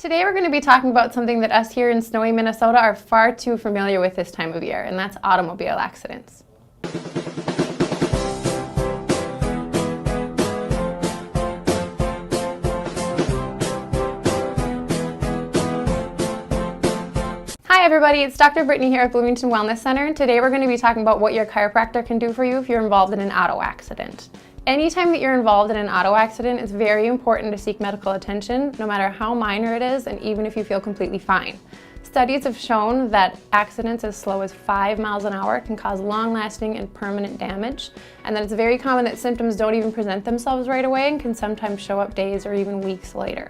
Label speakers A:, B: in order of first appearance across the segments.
A: Today we're going to be talking about something that us here in snowy Minnesota are far too familiar with this time of year, and that's automobile accidents. Hi everybody, it's Dr. Brittany here at Bloomington Wellness Center, and today we're going to be talking about what your chiropractor can do for you if you're involved in an auto accident. Anytime that you're involved in an auto accident, it's very important to seek medical attention, no matter how minor it is, and even if you feel completely fine. Studies have shown that accidents as slow as 5 miles an hour can cause long-lasting and permanent damage, and that it's very common that symptoms don't even present themselves right away and can sometimes show up days or even weeks later.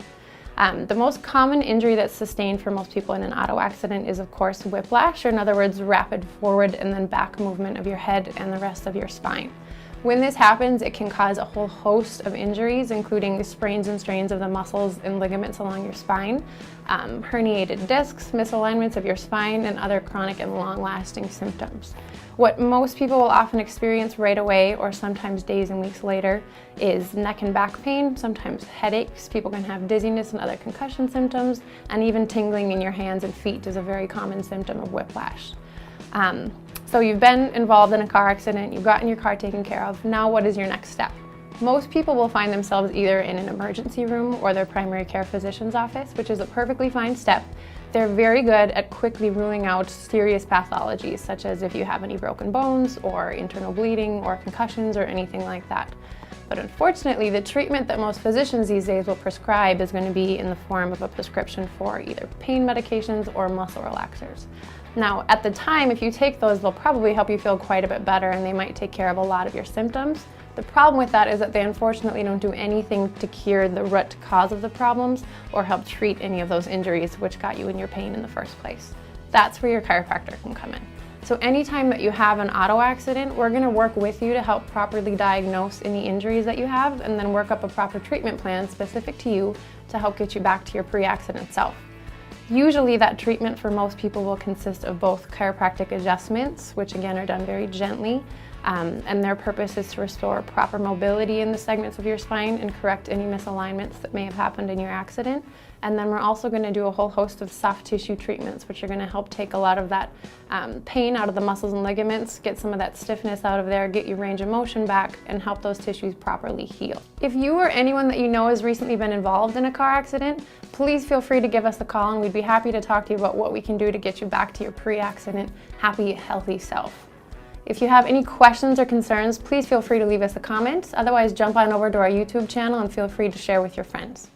A: The most common injury that's sustained for most people in an auto accident is, of course, whiplash, or in other words, rapid forward and then back movement of your head and the rest of your spine. When this happens, it can cause a whole host of injuries, including sprains and strains of the muscles and ligaments along your spine, herniated discs, misalignments of your spine, and other chronic and long-lasting symptoms. What most people will often experience right away, or sometimes days and weeks later, is neck and back pain, sometimes headaches. People can have dizziness and other concussion symptoms, and even tingling in your hands and feet is a very common symptom of whiplash. So you've been involved in a car accident, you've gotten your car taken care of, now what is your next step? Most people will find themselves either in an emergency room or their primary care physician's office, which is a perfectly fine step. They're very good at quickly ruling out serious pathologies, such as if you have any broken bones or internal bleeding or concussions or anything like that. But unfortunately, the treatment that most physicians these days will prescribe is going to be in the form of a prescription for either pain medications or muscle relaxers. Now, at the time, if you take those, they'll probably help you feel quite a bit better and they might take care of a lot of your symptoms. The problem with that is that they unfortunately don't do anything to cure the root cause of the problems or help treat any of those injuries which got you in your pain in the first place. That's where your chiropractor can come in. So anytime that you have an auto accident, we're going to work with you to help properly diagnose any injuries that you have and then work up a proper treatment plan specific to you to help get you back to your pre-accident self. Usually that treatment for most people will consist of both chiropractic adjustments, which again are done very gently, and their purpose is to restore proper mobility in the segments of your spine and correct any misalignments that may have happened in your accident. And then we're also going to do a whole host of soft tissue treatments, which are going to help take a lot of that pain out of the muscles and ligaments, get some of that stiffness out of there, get your range of motion back, and help those tissues properly heal. If you or anyone that you know has recently been involved in a car accident, please feel free to give us a call and we'd be happy to talk to you about what we can do to get you back to your pre-accident, happy, healthy self. If you have any questions or concerns, please feel free to leave us a comment. Otherwise, jump on over to our YouTube channel and feel free to share with your friends.